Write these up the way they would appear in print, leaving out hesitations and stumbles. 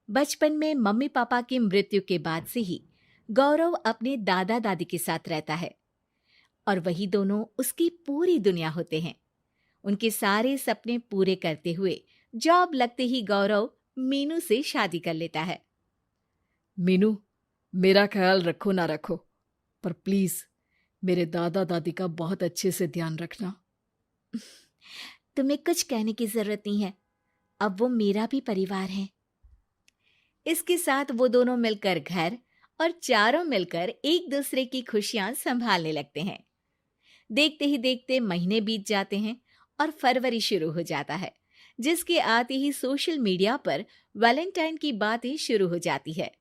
बचपन में mummy papa की मृत्यु के बाद से ही गौरव अपने दादा दादी के साथ रहता है और वही दोनों उसकी पूरी दुनिया होते हैं। उनके सारे सपने पूरे करते हुए जॉब लगते ही गौरव मीनू से शादी कर लेता है। मीनू, मेरा ख्याल रखो ना रखो, पर प्लीज मेरे दादा दादी का बहुत अच्छे से ध्यान रखना। तुम्हें कुछ कहने की जरूरत नहीं है, अब वो मेरा भी परिवार है। इसके साथ वो दोनों मिलकर घर और चारों मिलकर एक दूसरे की खुशियां संभालने लगते हैं। देखते ही देखते महीने बीत जाते हैं और फरवरी शुरू हो जाता है, जिसके आते ही सोशल मीडिया पर वैलेंटाइन की बातें शुरू हो जाती है।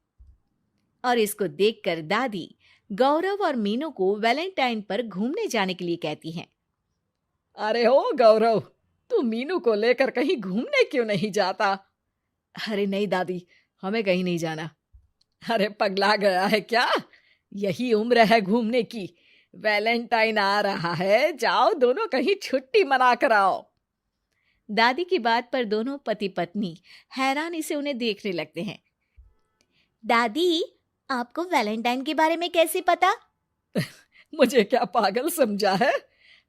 और इसको देखकर दादी गौरव और मीनू को वैलेंटाइन पर घूमने जाने के लिए कहती हैं। अरे हो गौरव, तू मीनू को लेकर कहीं घूमने क्यों नहीं जाता? अरे नहीं दादी, हमें कहीं नहीं जाना। अरे पगला गया है क्या? यही उम्र है घूमने की। वैलेंटाइन आ रहा है, जाओ दोनों कहीं छुट्टी मना कर आओ। दादी की बात पर दोनों पति पत्नी हैरानी से उन्हें देखने लगते हैं। दादी, आपको वैलेंटाइन के बारे में कैसे पता? मुझे क्या पागल समझा है?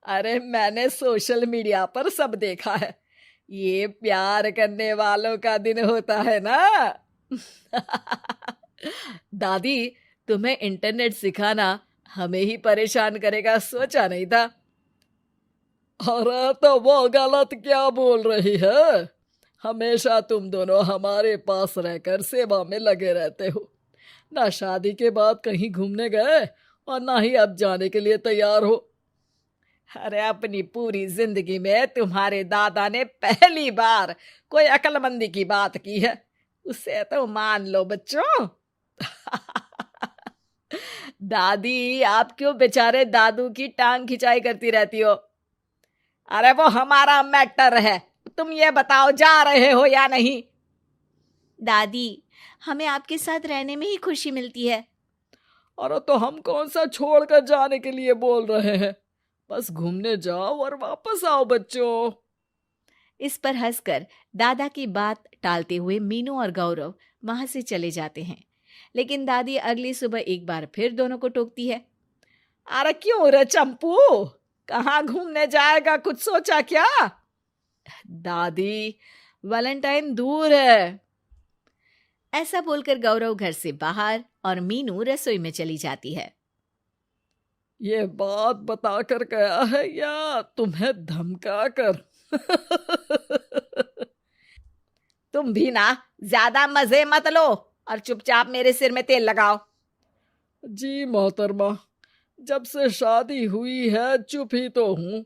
अरे मैंने सोशल मीडिया पर सब देखा है। ये प्यार करने वालों का दिन होता है ना। दादी, तुम्हें इंटरनेट सिखाना हमें ही परेशान करेगा, सोचा नहीं था। अरे तो वो गलत क्या बोल रही है? हमेशा तुम दोनों हमारे पास रहकर सेवा में लगे रहते हो। ना शादी के बाद कहीं घूमने गए और ना ही अब जाने के लिए तैयार हो। अरे अपनी पूरी जिंदगी में तुम्हारे दादा ने पहली बार कोई अक्लमंदी की बात की है, उसे तो मान लो बच्चों। दादी, आप क्यों बेचारे दादू की टांग खिंचाई करती रहती हो? अरे वो हमारा मैटर है, तुम ये बताओ जा रहे हो या नहीं? दादी, हमें आपके साथ रहने में ही खुशी मिलती है। अरे तो हम कौन सा छोड़कर जाने के लिए बोल रहे हैं? बस घूमने जाओ और वापस आओ बच्चों। इस पर हंसकर दादा की बात टालते हुए मीनू और गौरव वहां से चले जाते हैं। लेकिन दादी अगली सुबह एक बार फिर दोनों को टोकती है। अरे क्यों रे चंपू, कहाँ घूमने जाएगा, कुछ सोचा क्या? दादी, वैलेंटाइन दूर है। ऐसा बोलकर गौरव घर से बाहर और मीनू रसोई में चली जाती है। ये बात बता कर गया है या तुम्हें धमका कर? तुम भी ना ज्यादा मजे मत लो और चुपचाप मेरे सिर में तेल लगाओ। जी मोहतरमा, जब से शादी हुई है चुप ही तो हूँ।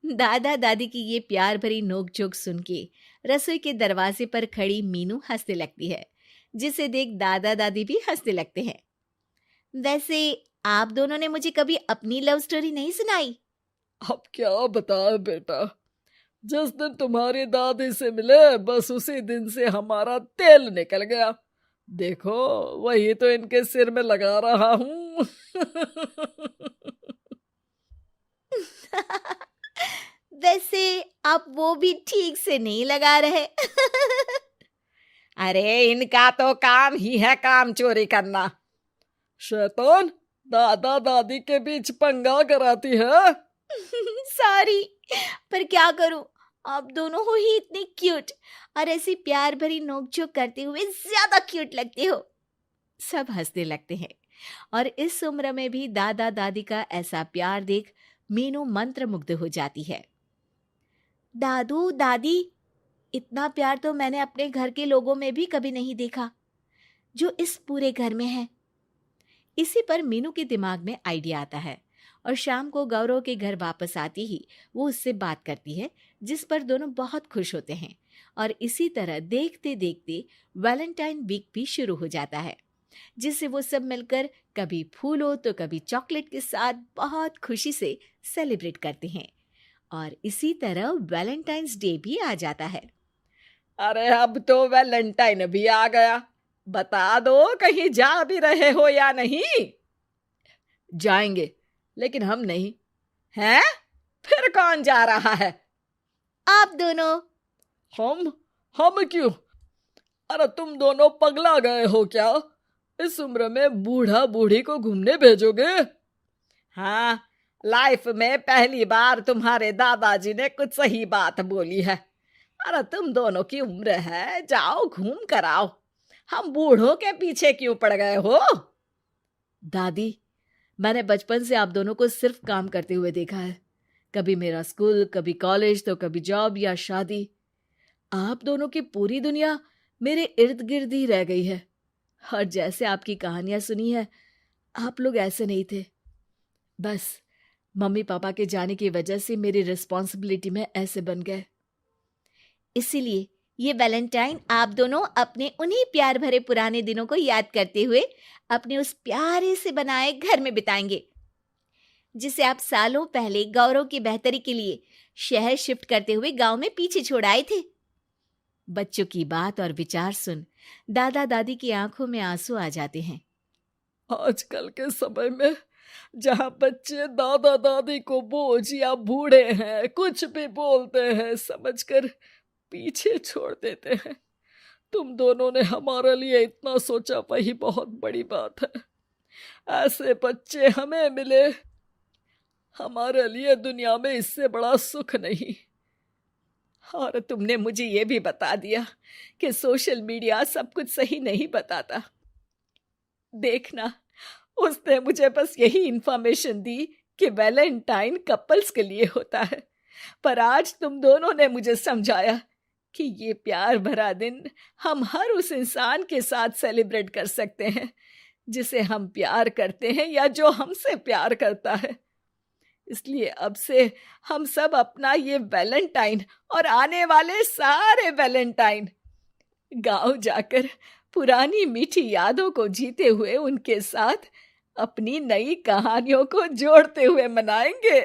दादा दादी की ये प्यार भरी नोकझोंक सुन के रसोई के दरवाजे पर खड़ी मीनू हंसने लगती है, जिसे देख दादा दादी भी हंसने लगते हैं। वैसे आप दोनों ने मुझे कभी अपनी लव स्टोरी नहीं सुनाई। अब क्या बताए बेटा, जिस दिन तुम्हारी दादी से मिले बस उसी दिन से हमारा तेल निकल गया। देखो वही तो इनके सिर में लगा रहा हूँ। वैसे आप वो भी ठीक से नहीं लगा रहे। अरे इनका तो काम ही है काम चोरी करना। शैतान, दादा दादी के बीच पंगा कराती है। सॉरी, पर क्या करूं, आप दोनों हो ही इतने क्यूट और ऐसी प्यार भरी नोकझोंक करते हुए ज्यादा क्यूट लगते हो। सब हंसने लगते हैं और इस उम्र में भी दादा दादी का ऐसा प्यार देख मीनू मंत्रमुग्ध हो जाती है। दादू दादी, इतना प्यार तो मैंने अपने घर के लोगों में भी कभी नहीं देखा जो इस पूरे घर में है। इसी पर मीनू के दिमाग में आइडिया आता है और शाम को गौरव के घर वापस आती ही वो उससे बात करती है, जिस पर दोनों बहुत खुश होते हैं। और इसी तरह देखते देखते वैलेंटाइन वीक भी शुरू हो जाता है, जिसे वो सब मिलकर कभी फूलों तो कभी चॉकलेट के साथ बहुत खुशी से सेलिब्रेट करते हैं। और इसी तरह वैलेंटाइंस डे भी आ जाता है। अरे अब तो वैलेंटाइन भी आ गया, बता दो कहीं जा भी रहे हो या नहीं? जाएंगे, लेकिन हम नहीं। हैं? फिर कौन जा रहा है? आप दोनों। हम क्यों? अरे तुम दोनों पगला गए हो क्या? इस उम्र में बूढ़ा बूढ़ी को घूमने भेजोगे? हाँ, लाइफ में पहली बार तुम्हारे दादाजी ने कुछ सही बात बोली है। अरे तुम दोनों की उम्र है, जाओ घूम कर आओ। हम बूढ़ों के पीछे क्यों पड़ गए हो? दादी, मैंने बचपन से आप दोनों को सिर्फ काम करते हुए देखा है। कभी मेरा स्कूल, कभी कॉलेज, तो कभी जॉब या शादी। आप दोनों की पूरी दुनिया मेरे इर्द गिर्द ही रह गई है। और जैसे आपकी कहानियां सुनी है, आप लोग ऐसे नहीं थे। बस मम्मी पापा के जाने की वजह से मेरी रिस्पॉन्सिबिलिटी में ऐसे बन गए। इसीलिए ये वैलेंटाइन आप दोनों अपने उन्हीं प्यार भरे पुराने दिनों को याद करते हुए अपने उस प्यारे से बनाए घर में बिताएंगे, जिसे आप सालों पहले गौरव की बेहतरी के लिए शहर शिफ्ट करते हुए गांव में पीछे छोड़ आए थे। बच्चों की बात और विचार सुन दादा दादी की आंखों में आंसू आ जाते हैं। आजकल के समय में जहाँ बच्चे दादा दादी को बोझ या बूढ़े हैं कुछ भी बोलते हैं समझकर पीछे छोड़ देते हैं। तुम दोनों ने हमारे लिए इतना सोचा, वही बहुत बड़ी बात है। ऐसे बच्चे हमें मिले, हमारे लिए दुनिया में इससे बड़ा सुख नहीं। और तुमने मुझे ये भी बता दिया कि सोशल मीडिया सब कुछ सही नहीं बताता। देखना, उसने मुझे बस यही इंफॉर्मेशन दी कि वैलेंटाइन कपल्स के लिए होता है, पर आज तुम दोनों ने मुझे समझाया कि ये प्यार भरा दिन हम हर उस इंसान के साथ सेलिब्रेट कर सकते हैं जिसे हम प्यार करते हैं या जो हमसे प्यार करता है। इसलिए अब से हम सब अपना ये वैलेंटाइन और आने वाले सारे वैलेंटाइन गांव जाकर पुरानी मीठी यादों को जीते हुए उनके साथ अपनी नई कहानियों को जोड़ते हुए मनाएंगे।